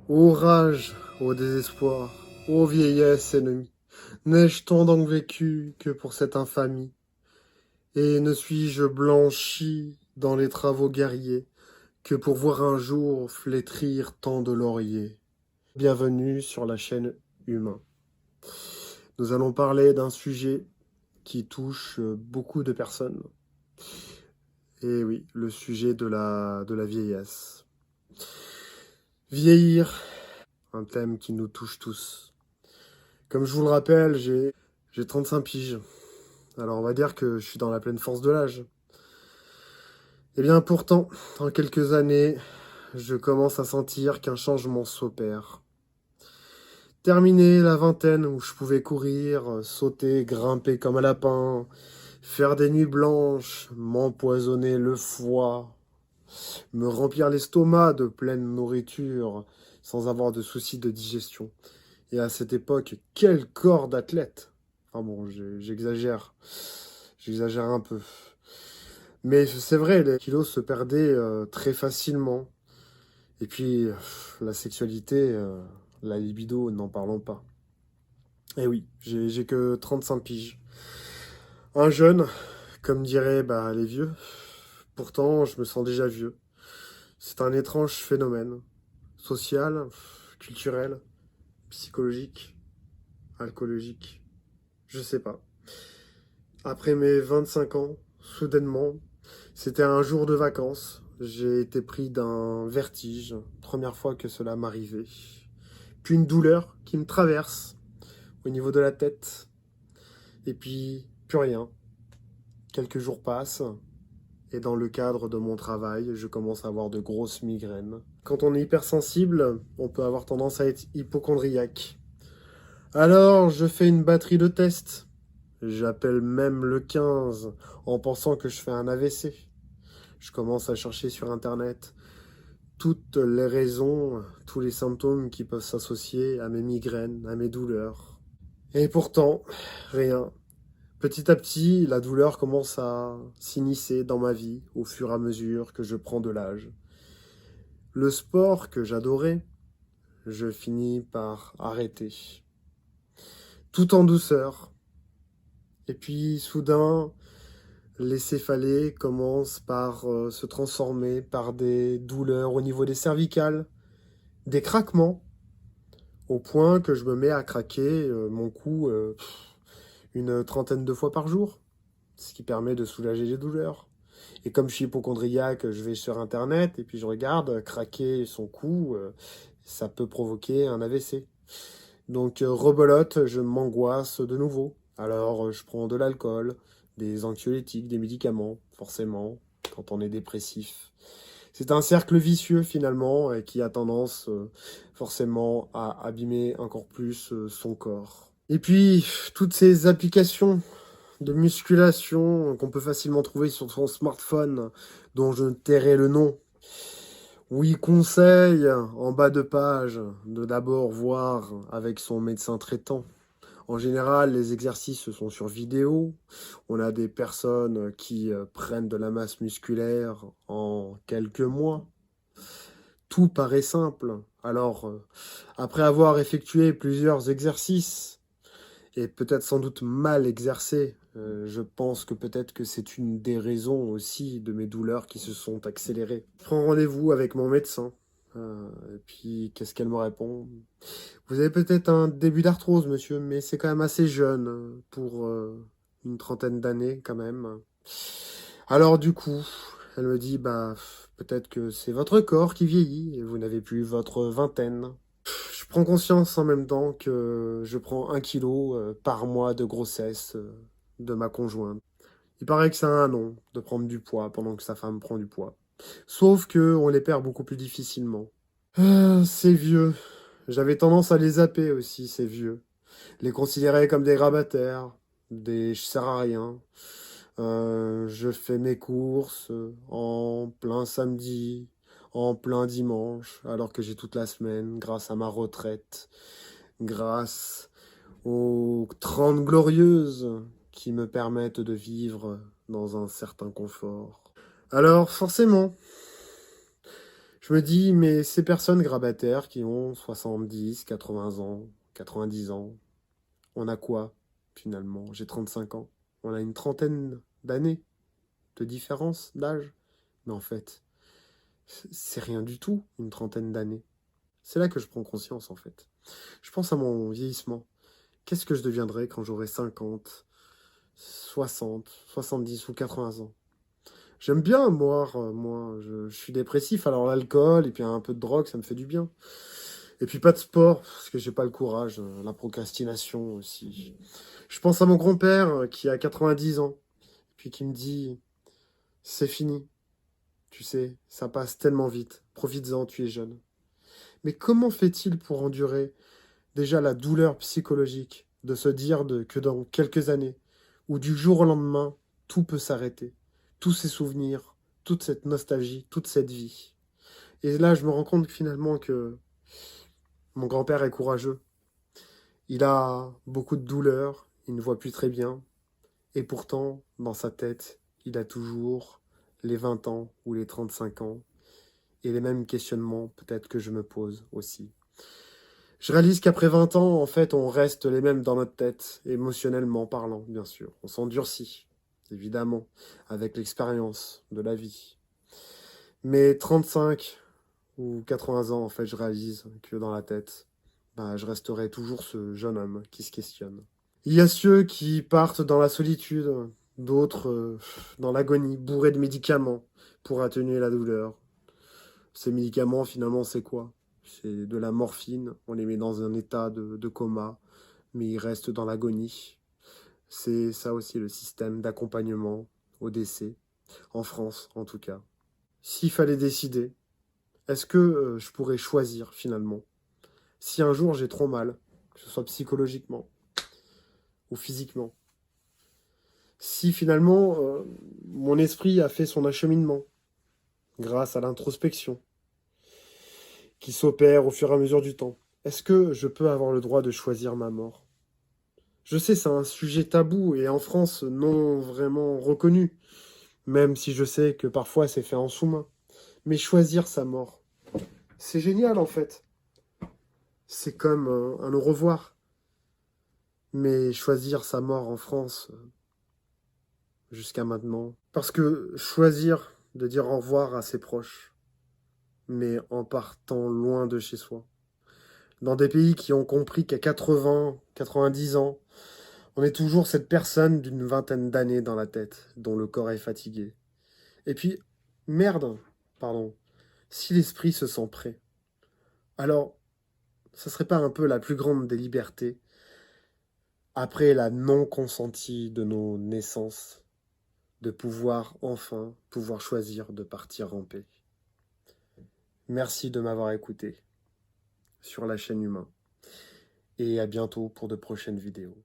Ô rage, ô désespoir, ô vieillesse ennemie, n'ai-je tant donc vécu que pour cette infamie? Et ne suis-je blanchi dans les travaux guerriers que pour voir un jour flétrir tant de lauriers? Bienvenue sur la chaîne Humain. Nous allons parler d'un sujet qui touche beaucoup de personnes. Et oui, le sujet de la vieillesse. Vieillir, un thème qui nous touche tous. Comme je vous le rappelle, j'ai 35 piges. Alors on va dire que je suis dans la pleine force de l'âge. Et bien pourtant, en quelques années, je commence à sentir qu'un changement s'opère. Terminé la vingtaine où je pouvais courir, sauter, grimper comme un lapin, faire des nuits blanches, m'empoisonner le foie, me remplir l'estomac de pleine nourriture sans avoir de soucis de digestion. Et à cette époque, quel corps d'athlète! Enfin bon, j'exagère. J'exagère un peu. Mais c'est vrai, les kilos se perdaient très facilement. Et puis, la sexualité, la libido, n'en parlons pas. Et oui, j'ai que 35 piges. Un jeune, comme diraient les vieux. Pourtant, je me sens déjà vieux. C'est un étrange phénomène. Social, culturel, psychologique, alcoologique. Je sais pas. Après mes 25 ans, soudainement, c'était un jour de vacances. J'ai été pris d'un vertige, première fois que cela m'arrivait. Puis une douleur qui me traverse au niveau de la tête. Et puis, plus rien. Quelques jours passent. Et dans le cadre de mon travail, je commence à avoir de grosses migraines. Quand on est hypersensible, on peut avoir tendance à être hypochondriaque. Alors, je fais une batterie de tests. J'appelle même le 15 en pensant que je fais un AVC. Je commence à chercher sur Internet toutes les raisons, tous les symptômes qui peuvent s'associer à mes migraines, à mes douleurs. Et pourtant, rien. Petit à petit, la douleur commence à s'immiscer dans ma vie au fur et à mesure que je prends de l'âge. Le sport que j'adorais, je finis par arrêter. Tout en douceur. Et puis soudain, les céphalées commencent par se transformer par des douleurs au niveau des cervicales, des craquements, au point que je me mets à craquer mon cou une trentaine de fois par jour, ce qui permet de soulager les douleurs. Et comme je suis hypochondriaque, je vais sur Internet et puis je regarde, craquer son cou, ça peut provoquer un AVC. Donc rebelote, je m'angoisse de nouveau. Alors je prends de l'alcool, des anxiolytiques, des médicaments, forcément, quand on est dépressif. C'est un cercle vicieux finalement qui a tendance forcément à abîmer encore plus son corps. Et puis, toutes ces applications de musculation qu'on peut facilement trouver sur son smartphone, dont je tairai le nom. Oui, conseil en bas de page de d'abord voir avec son médecin traitant. En général, les exercices sont sur vidéo. On a des personnes qui prennent de la masse musculaire en quelques mois. Tout paraît simple. Alors, après avoir effectué plusieurs exercices, et peut-être sans doute mal exercé. Je pense que peut-être que c'est une des raisons aussi de mes douleurs qui se sont accélérées. Je prends rendez-vous avec mon médecin. Et puis, qu'est-ce qu'elle me répond? Vous avez peut-être un début d'arthrose, monsieur, mais c'est quand même assez jeune pour une trentaine d'années quand même. Alors du coup, elle me dit, peut-être que c'est votre corps qui vieillit et vous n'avez plus votre vingtaine. Je prends conscience en même temps que je prends 1 kilo par mois de grossesse de ma conjointe. Il paraît que c'est un nom de prendre du poids pendant que sa femme prend du poids. Sauf que on les perd beaucoup plus difficilement. C'est vieux. J'avais tendance à les zapper aussi, ces vieux. Les considérer comme des grabataires, des je sers à rien. Je fais mes courses en plein samedi, en plein dimanche, alors que j'ai toute la semaine, grâce à ma retraite, grâce aux 30 glorieuses qui me permettent de vivre dans un certain confort. Alors, forcément, Je me dis, mais ces personnes grabataires qui ont 70, 80 ans, 90 ans, on a quoi finalement? J'ai 35 ans. On a une trentaine d'années de différence d'âge. Mais en fait, c'est rien du tout, une trentaine d'années. C'est là que je prends conscience en fait. Je pense à mon vieillissement. Qu'est-ce que je deviendrai quand j'aurai 50, 60, 70 ou 80 ans? J'aime bien boire, moi, je suis dépressif, alors l'alcool et puis un peu de drogue, ça me fait du bien. Et puis pas de sport, parce que j'ai pas le courage, la procrastination aussi. Je pense à mon grand-père qui a 90 ans, puis qui me dit, c'est fini, tu sais, ça passe tellement vite, profites-en, tu es jeune. Mais comment fait-il pour endurer déjà la douleur psychologique de se dire que dans quelques années, ou du jour au lendemain, tout peut s'arrêter, tous ces souvenirs, toute cette nostalgie, toute cette vie. Et là, je me rends compte finalement que mon grand-père est courageux. Il a beaucoup de douleurs, il ne voit plus très bien, et pourtant, dans sa tête, il a toujours les 20 ans ou les 35 ans, et les mêmes questionnements peut-être que je me pose aussi. Je réalise qu'après 20 ans, en fait, on reste les mêmes dans notre tête, émotionnellement parlant, bien sûr. On s'endurcit, évidemment, avec l'expérience de la vie. Mais 35 ou 80 ans, en fait, je réalise que dans la tête, bah, je resterai toujours ce jeune homme qui se questionne. Il y a ceux qui partent dans la solitude, d'autres dans l'agonie, bourrés de médicaments pour atténuer la douleur. Ces médicaments, finalement, c'est quoi? C'est de la morphine, on les met dans un état de coma, mais ils restent dans l'agonie. C'est ça aussi le système d'accompagnement au décès, en France en tout cas. S'il fallait décider, est-ce que je pourrais choisir finalement? Si un jour j'ai trop mal, que ce soit psychologiquement ou physiquement, si finalement mon esprit a fait son acheminement grâce à l'introspection qui s'opère au fur et à mesure du temps, est-ce que je peux avoir le droit de choisir ma mort? Je sais, c'est un sujet tabou et en France non vraiment reconnu, même si je sais que parfois c'est fait en sous-main. Mais choisir sa mort, c'est génial en fait. C'est comme un au revoir. Mais choisir sa mort en France, jusqu'à maintenant. Parce que choisir de dire au revoir à ses proches, mais en partant loin de chez soi. Dans des pays qui ont compris qu'à 80, 90 ans, on est toujours cette personne d'une vingtaine d'années dans la tête, dont le corps est fatigué. Et puis, merde, pardon, si l'esprit se sent prêt, alors, ça serait pas un peu la plus grande des libertés, après la non consentie de nos naissances, de pouvoir enfin pouvoir choisir de partir en paix. Merci de m'avoir écouté sur la chaîne Humain et à bientôt pour de prochaines vidéos.